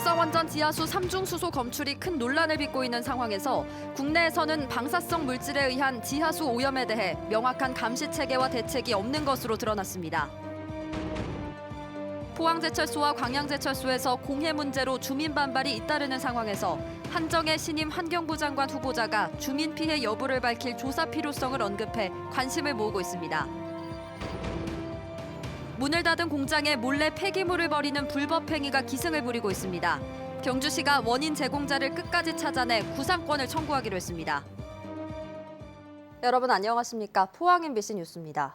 월성원전 지하수 3중 수소 검출이 큰 논란을 빚고 있는 상황에서 국내에서는 방사성 물질에 의한 지하수 오염에 대해 명확한 감시 체계와 대책이 없는 것으로 드러났습니다. 포항제철소와 광양제철소에서 공해 문제로 주민 반발이 잇따르는 상황에서 한정혜 신임 환경부 장관 후보자가 주민 피해 여부를 밝힐 조사 필요성을 언급해 관심을 모으고 있습니다. 문을 닫은 공장에 몰래 폐기물을 버리는 불법 행위가 기승을 부리고 있습니다. 경주시가 원인 제공자를 끝까지 찾아내 구상권을 청구하기로 했습니다. 여러분 안녕하십니까? 포항 MBC 뉴스입니다.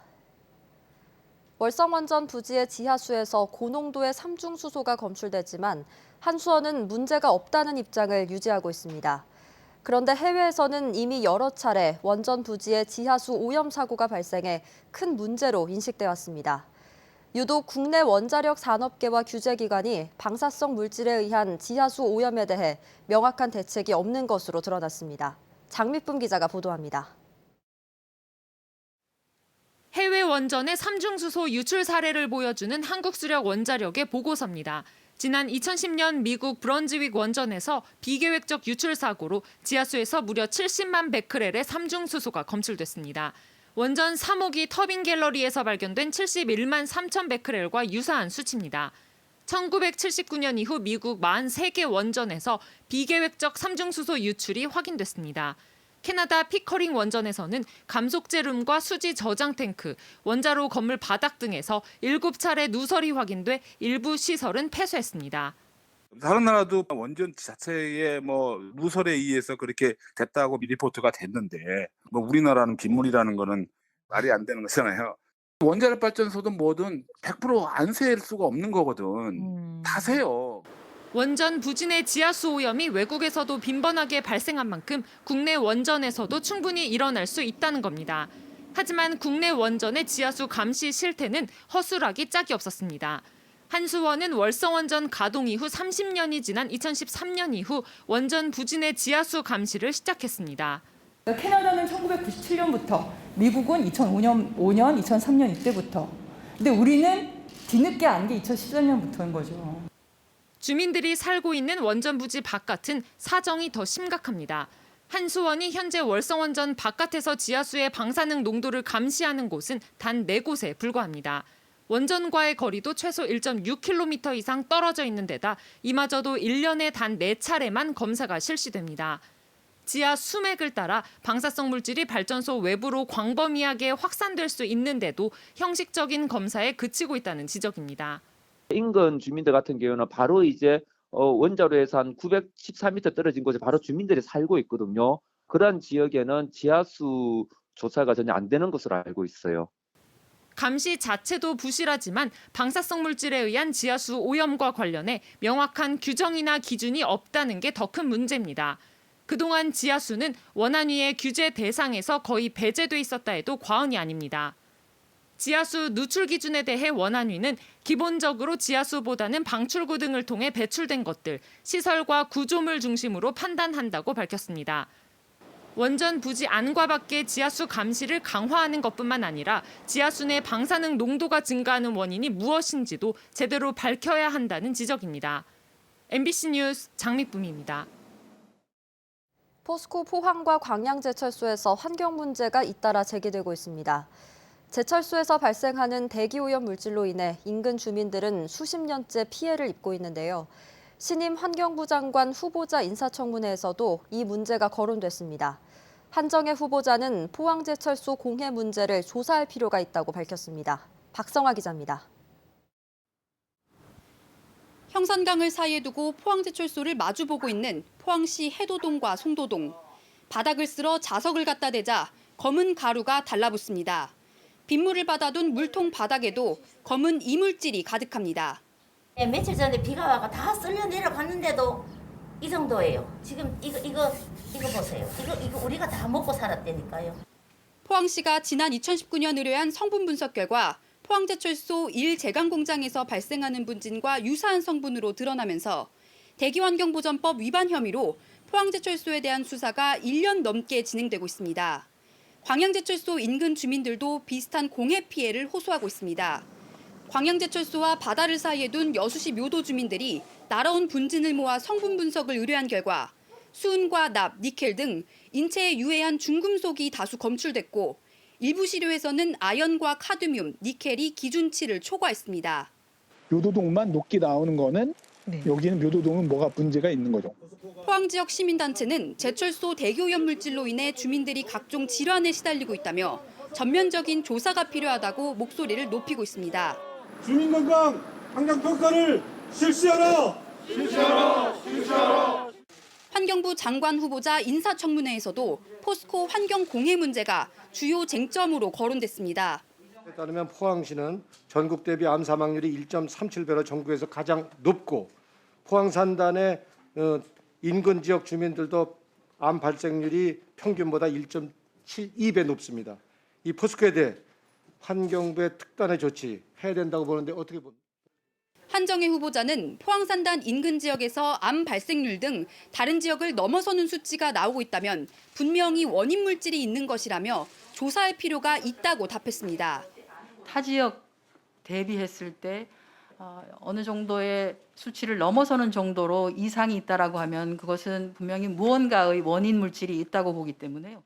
월성원전 부지의 지하수에서 고농도의 삼중수소가 검출됐지만 한수원은 문제가 없다는 입장을 유지하고 있습니다. 그런데 해외에서는 이미 여러 차례 원전 부지의 지하수 오염 사고가 발생해 큰 문제로 인식돼 왔습니다. 유독 국내 원자력 산업계와 규제기관이 방사성 물질에 의한 지하수 오염에 대해 명확한 대책이 없는 것으로 드러났습니다. 장미쁨 기자가 보도합니다. 해외 원전의 삼중수소 유출 사례를 보여주는 한국수력 원자력의 보고서입니다. 지난 2010년 미국 브런즈윅 원전에서 비계획적 유출 사고로 지하수에서 무려 70만 베크렐의 삼중수소가 검출됐습니다. 원전 3호기 터빈 갤러리에서 발견된 71만 3천 베크렐과 유사한 수치입니다. 1979년 이후 미국 43개 원전에서 비계획적 삼중수소 유출이 확인됐습니다. 캐나다 피커링 원전에서는 감속제룸과 수지 저장 탱크, 원자로 건물 바닥 등에서 7차례 누설이 확인돼 일부 시설은 폐쇄했습니다. 다른 나라도 원전 자체의 누설에 의해서 그렇게 됐다고 리포트가 됐는데 우리나라는 빗물이라는 거는 말이 안 되는 거잖아요. 원자력 발전소든 뭐든 100% 안 셀 수가 없는 거거든. 다 세요. 원전 부지 내 지하수 오염이 외국에서도 빈번하게 발생한 만큼 국내 원전에서도 충분히 일어날 수 있다는 겁니다. 하지만 국내 원전의 지하수 감시 실태는 허술하기 짝이 없었습니다. 한수원은 월성원전 가동 이후 30년이 지난 2013년 이후 원전 부지 내 지하수 감시를 시작했습니다. 캐나다는 1997년부터, 미국은 2005년, 2003년 이때부터. 근데 우리는 뒤늦게 안 게 2014년부터인 거죠. 주민들이 살고 있는 원전 부지 바깥은 사정이 더 심각합니다. 한수원이 현재 월성원전 바깥에서 지하수의 방사능 농도를 감시하는 곳은 단 4곳에 불과합니다. 원전과의 거리도 최소 1.6km 이상 떨어져 있는 데다 이마저도 1년에 단 4차례만 검사가 실시됩니다. 지하 수맥을 따라 방사성 물질이 발전소 외부로 광범위하게 확산될 수 있는데도 형식적인 검사에 그치고 있다는 지적입니다. 인근 주민들 같은 경우는 바로 이제 원자로에서 한 914m 떨어진 곳에 바로 주민들이 살고 있거든요. 그런 지역에는 지하수 조사가 전혀 안 되는 것으로 알고 있어요. 감시 자체도 부실하지만 방사성 물질에 의한 지하수 오염과 관련해 명확한 규정이나 기준이 없다는 게 더 큰 문제입니다. 그동안 지하수는 원안위의 규제 대상에서 거의 배제돼 있었다 해도 과언이 아닙니다. 지하수 누출 기준에 대해 원안위는 기본적으로 지하수보다는 방출구 등을 통해 배출된 것들, 시설과 구조물 중심으로 판단한다고 밝혔습니다. 원전 부지 안과 밖의 지하수 감시를 강화하는 것뿐만 아니라 지하수 내 방사능 농도가 증가하는 원인이 무엇인지도 제대로 밝혀야 한다는 지적입니다. MBC 뉴스 장미쁨입니다. 포스코 포항과 광양제철소에서 환경 문제가 잇따라 제기되고 있습니다. 제철소에서 발생하는 대기오염 물질로 인해 인근 주민들은 수십 년째 피해를 입고 있는데요. 신임 환경부 장관 후보자 인사청문회에서도 이 문제가 거론됐습니다. 한정혜 후보자는 포항제철소 공해 문제를 조사할 필요가 있다고 밝혔습니다. 박성아 기자입니다. 형산강을 사이에 두고 포항제철소를 마주보고 있는 포항시 해도동과 송도동. 바닥을 쓸어 자석을 갖다 대자 검은 가루가 달라붙습니다. 빗물을 받아둔 물통 바닥에도 검은 이물질이 가득합니다. 며칠 전에 비가 와가 다 쓸려 내려갔는데도 이 정도예요. 지금 이거 보세요. 이거 우리가 다 먹고 살았다니까요. 포항시가 지난 2019년 의뢰한 성분 분석 결과 포항제철소 1제강 공장에서 발생하는 분진과 유사한 성분으로 드러나면서 대기환경보전법 위반 혐의로 포항제철소에 대한 수사가 1년 넘게 진행되고 있습니다. 광양제철소 인근 주민들도 비슷한 공해 피해를 호소하고 있습니다. 광양제철소와 바다를 사이에 둔 여수시 묘도 주민들이 날아온 분진을 모아 성분 분석을 의뢰한 결과 수은과 납, 니켈 등 인체에 유해한 중금속이 다수 검출됐고 일부 시료에서는 아연과 카드뮴, 니켈이 기준치를 초과했습니다. 묘도동만 녹기 나오는 거는 여기는 묘도동은 뭐가 문제가 있는 거죠. 포항 지역 시민단체는 제철소 대기오염 물질로 인해 주민들이 각종 질환에 시달리고 있다며 전면적인 조사가 필요하다고 목소리를 높이고 있습니다. 주민건강 환경평가를 실시하라! 환경부 장관 후보자 인사청문회에서도 포스코 환경 공해 문제가 주요 쟁점으로 거론됐습니다. 에 따르면 포항시는 전국 대비 암 사망률이 1.37배로 전국에서 가장 높고 포항 산단의 인근 지역 주민들도 암 발생률이 평균보다 1.72배 높습니다. 이 포스코에 대해 환경부의 특단의 조치 해야 된다고 보는데 어떻게 봅니까? 한정혜 후보자는 포항산단 인근 지역에서 암 발생률 등 다른 지역을 넘어서는 수치가 나오고 있다면 분명히 원인 물질이 있는 것이라며 조사할 필요가 있다고 답했습니다. 타 지역 대비했을 때 어느 정도의 수치를 넘어서는 정도로 이상이 있다라고 하면 그것은 분명히 무언가의 원인 물질이 있다고 보기 때문에요.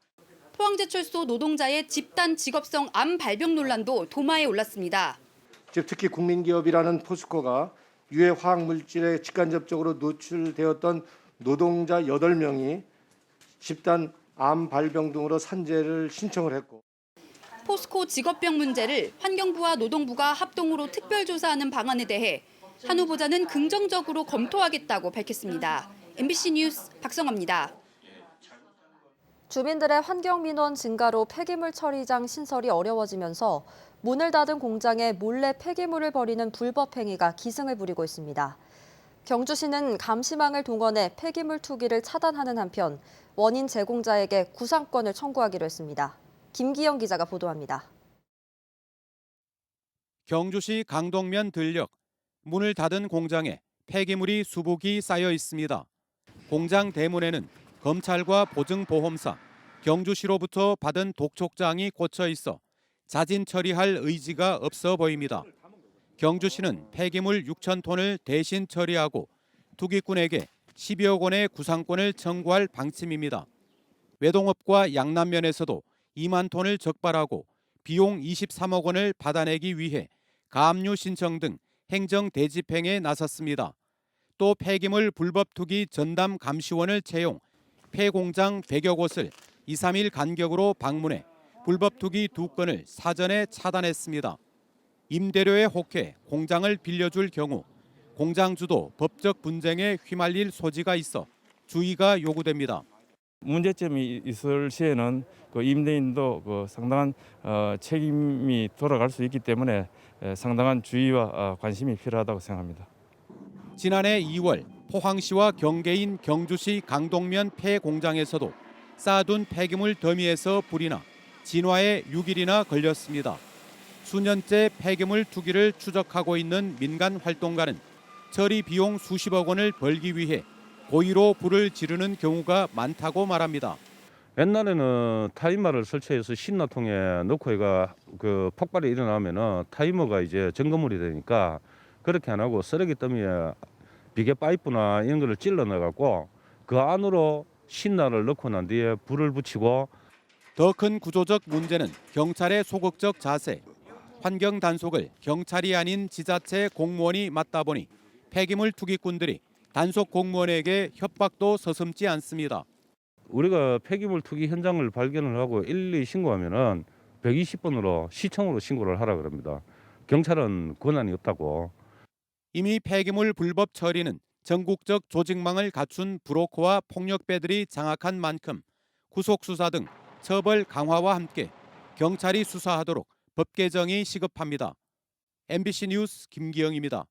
포항제철소 노동자의 집단 직업성 암 발병 논란도 도마에 올랐습니다. 즉 특히 국민기업이라는 포스코가 유해 화학 물질에 직간접적으로 노출되었던 노동자 8명이 집단 암 발병 등으로 산재를 신청을 했고 포스코 직업병 문제를 환경부와 노동부가 합동으로 특별조사하는 방안에 대해 한 후보자는 긍정적으로 검토하겠다고 밝혔습니다. MBC 뉴스 박성아입니다. 주민들의 환경민원 증가로 폐기물 처리장 신설이 어려워지면서 문을 닫은 공장에 몰래 폐기물을 버리는 불법 행위가 기승을 부리고 있습니다. 경주시는 감시망을 동원해 폐기물 투기를 차단하는 한편 원인 제공자에게 구상권을 청구하기로 했습니다. 김기영 기자가 보도합니다. 경주시 강동면 들녘 문을 닫은 공장에 폐기물이 수북이 쌓여 있습니다. 공장 대문에는 검찰과 보증보험사, 경주시로부터 받은 독촉장이 꽂혀 있어 자진 처리할 의지가 없어 보입니다. 경주시는 폐기물 6,000톤을 대신 처리하고 투기꾼에게 10여 원의 구상권을 청구할 방침입니다. 외동업과 양남면에서도 2만 톤을 적발하고 비용 23억 원을 받아내기 위해 가압류 신청 등 행정 대집행에 나섰습니다. 또 폐기물 불법 투기 전담 감시원을 채용, 폐공장 100여 곳을 2, 3일 간격으로 방문해 불법 투기 2건을 사전에 차단했습니다. 임대료에 혹해 공장을 빌려줄 경우 공장주도 법적 분쟁에 휘말릴 소지가 있어 주의가 요구됩니다. 문제점이 있을 시에는 그 임대인도 상당한 책임이 돌아갈 수 있기 때문에 상당한 주의와 관심이 필요하다고 생각합니다. 지난해 2월 포항시와 경계인 경주시 강동면 폐공장에서도 쌓아둔 폐기물 더미에서 불이 나 진화에 6일이나 걸렸습니다. 수년째 폐기물 투기를 추적하고 있는 민간 활동가는 처리 비용 수십억 원을 벌기 위해 고의로 불을 지르는 경우가 많다고 말합니다. 옛날에는 타이머를 설치해서 신나통에 넣고 해가 그 폭발이 일어나면은 타이머가 이제 점검물이 되니까 그렇게 안 하고 쓰레기 더미에 비계 파이프나 이런 거를 찔러 넣어갖고 그 안으로 신나를 넣고 난 뒤에 불을 붙이고. 더 큰 구조적 문제는 경찰의 소극적 자세. 환경 단속을 경찰이 아닌 지자체 공무원이 맡다 보니 폐기물 투기꾼들이 단속 공무원에게 협박도 서슴지 않습니다. 우리가 폐기물 투기 현장을 발견을 하고 112 신고하면은 120번으로 시청으로 신고를 하라 그럽니다. 경찰은 권한이 없다고. 이미 폐기물 불법 처리는 전국적 조직망을 갖춘 브로커와 폭력배들이 장악한 만큼 구속 수사 등 처벌 강화와 함께 경찰이 수사하도록 법 개정이 시급합니다. MBC 뉴스 김기영입니다.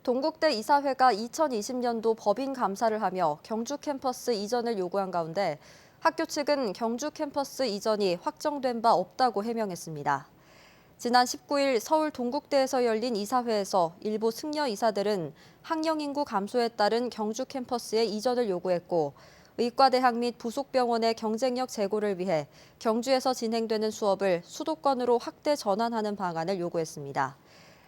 동국대 이사회가 2020년도 법인 감사를 하며 경주 캠퍼스 이전을 요구한 가운데 학교 측은 경주 캠퍼스 이전이 확정된 바 없다고 해명했습니다. 지난 19일 서울 동국대에서 열린 이사회에서 일부 승려 이사들은 학령 인구 감소에 따른 경주 캠퍼스의 이전을 요구했고 의과대학 및 부속병원의 경쟁력 제고를 위해 경주에서 진행되는 수업을 수도권으로 확대 전환하는 방안을 요구했습니다.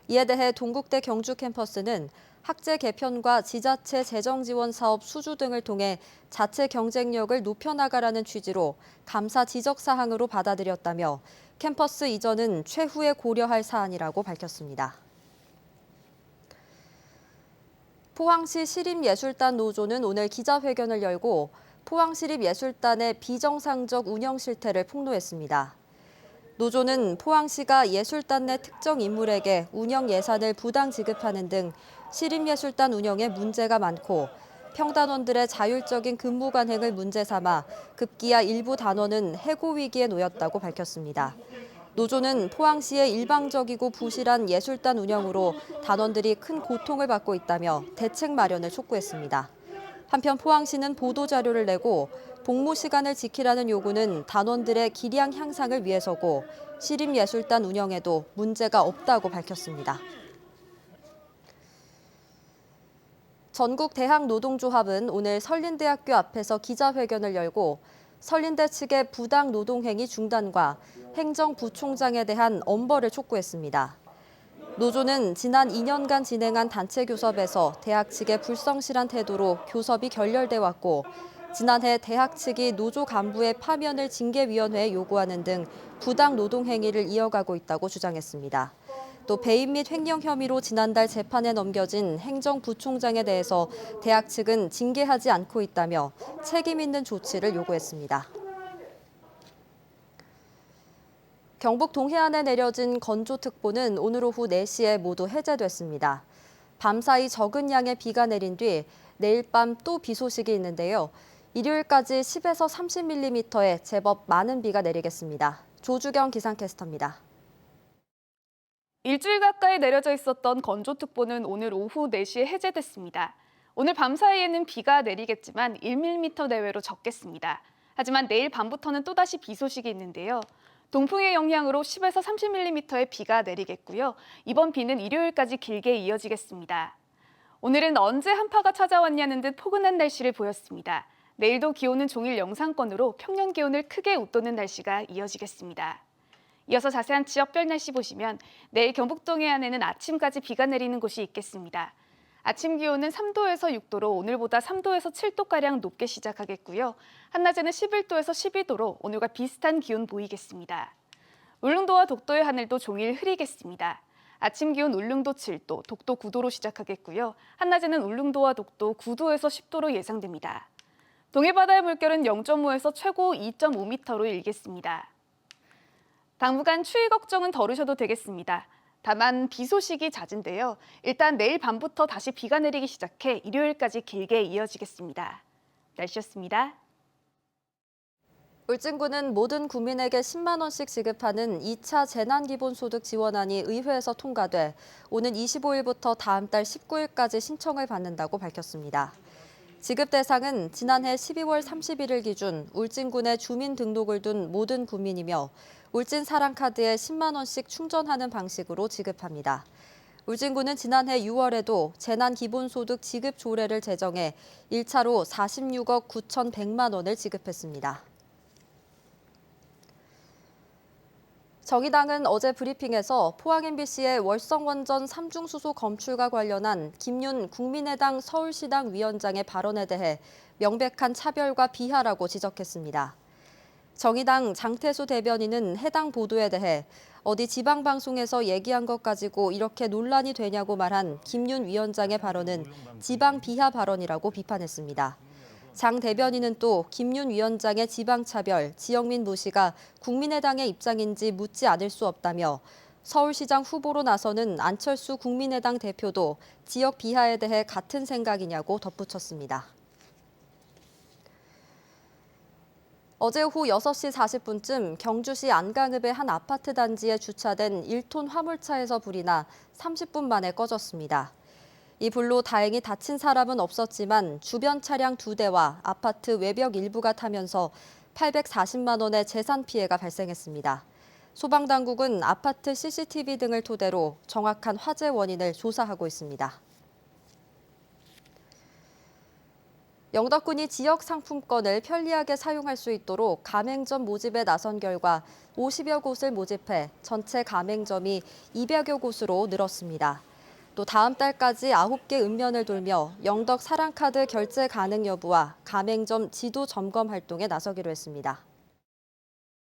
이에 대해 동국대 경주 캠퍼스는 학제 개편과 지자체 재정 지원 사업 수주 등을 통해 자체 경쟁력을 높여나가라는 취지로 감사 지적 사항으로 받아들였다며 캠퍼스 이전은 최후에 고려할 사안이라고 밝혔습니다. 포항시 시립예술단 노조는 오늘 기자회견을 열고 포항시립예술단의 비정상적 운영 실태를 폭로했습니다. 노조는 포항시가 예술단 내 특정 인물에게 운영 예산을 부당 지급하는 등 시립예술단 운영에 문제가 많고 평단원들의 자율적인 근무 관행을 문제 삼아 급기야 일부 단원은 해고 위기에 놓였다고 밝혔습니다. 노조는 포항시의 일방적이고 부실한 예술단 운영으로 단원들이 큰 고통을 받고 있다며 대책 마련을 촉구했습니다. 한편 포항시는 보도자료를 내고 복무 시간을 지키라는 요구는 단원들의 기량 향상을 위해서고 시립예술단 운영에도 문제가 없다고 밝혔습니다. 전국 대학노동조합은 오늘 설린대학교 앞에서 기자회견을 열고 설린대 측의 부당 노동행위 중단과 행정부총장에 대한 엄벌을 촉구했습니다. 노조는 지난 2년간 진행한 단체 교섭에서 대학 측의 불성실한 태도로 교섭이 결렬돼 왔고 지난해 대학 측이 노조 간부의 파면을 징계위원회에 요구하는 등 부당 노동 행위를 이어가고 있다고 주장했습니다. 또 배임 및 횡령 혐의로 지난달 재판에 넘겨진 행정부총장에 대해서 대학 측은 징계하지 않고 있다며 책임 있는 조치를 요구했습니다. 경북 동해안에 내려진 건조특보는 오늘 오후 4시에 모두 해제됐습니다. 밤사이 적은 양의 비가 내린 뒤 내일 밤 또 비 소식이 있는데요. 일요일까지 10에서 30mm의 제법 많은 비가 내리겠습니다. 조주경 기상캐스터입니다. 일주일 가까이 내려져 있었던 건조특보는 오늘 오후 4시에 해제됐습니다. 오늘 밤 사이에는 비가 내리겠지만 1mm 내외로 적겠습니다. 하지만 내일 밤부터는 또다시 비 소식이 있는데요. 동풍의 영향으로 10에서 30mm의 비가 내리겠고요. 이번 비는 일요일까지 길게 이어지겠습니다. 오늘은 언제 한파가 찾아왔냐는 듯 포근한 날씨를 보였습니다. 내일도 기온은 종일 영상권으로 평년 기온을 크게 웃도는 날씨가 이어지겠습니다. 이어서 자세한 지역별 날씨 보시면 내일 경북 동해안에는 아침까지 비가 내리는 곳이 있겠습니다. 아침 기온은 3도에서 6도로 오늘보다 3도에서 7도가량 높게 시작하겠고요. 한낮에는 11도에서 12도로 오늘과 비슷한 기온 보이겠습니다. 울릉도와 독도의 하늘도 종일 흐리겠습니다. 아침 기온 울릉도 7도, 독도 9도로 시작하겠고요. 한낮에는 울릉도와 독도 9도에서 10도로 예상됩니다. 동해바다의 물결은 0.5에서 최고 2.5m로 일겠습니다. 당분간 추위 걱정은 덜으셔도 되겠습니다. 다만 비 소식이 잦은데요. 일단 내일 밤부터 다시 비가 내리기 시작해 일요일까지 길게 이어지겠습니다. 날씨였습니다. 울진군은 모든 국민에게 10만 원씩 지급하는 2차 재난기본소득 지원안이 의회에서 통과돼 오는 25일부터 다음 달 19일까지 신청을 받는다고 밝혔습니다. 지급 대상은 지난해 12월 31일 기준 울진군에 주민등록을 둔 모든 국민이며 울진 사랑카드에 10만 원씩 충전하는 방식으로 지급합니다. 울진군은 지난해 6월에도 재난기본소득 지급 조례를 제정해 1차로 46억 9,100만 원을 지급했습니다. 정의당은 어제 브리핑에서 포항 MBC의 월성원전 3중 수소 검출과 관련한 김윤 국민의당 서울시당 위원장의 발언에 대해 명백한 차별과 비하라고 지적했습니다. 정의당 장태수 대변인은 해당 보도에 대해 어디 지방방송에서 얘기한 것 가지고 이렇게 논란이 되냐고 말한 김윤 위원장의 발언은 지방 비하 발언이라고 비판했습니다. 장 대변인은 또 김윤 위원장의 지방차별, 지역민 무시가 국민의당의 입장인지 묻지 않을 수 없다며 서울시장 후보로 나서는 안철수 국민의당 대표도 지역 비하에 대해 같은 생각이냐고 덧붙였습니다. 어제 오후 6시 40분쯤 경주시 안강읍의 한 아파트 단지에 주차된 1톤 화물차에서 불이 나 30분 만에 꺼졌습니다. 이 불로 다행히 다친 사람은 없었지만 주변 차량 2대와 아파트 외벽 일부가 타면서 840만 원의 재산 피해가 발생했습니다. 소방당국은 아파트 CCTV 등을 토대로 정확한 화재 원인을 조사하고 있습니다. 영덕군이 지역 상품권을 편리하게 사용할 수 있도록 가맹점 모집에 나선 결과 50여 곳을 모집해 전체 가맹점이 200여 곳으로 늘었습니다. 또 다음 달까지 9개 읍면을 돌며 영덕 사랑카드 결제 가능 여부와 가맹점 지도 점검 활동에 나서기로 했습니다.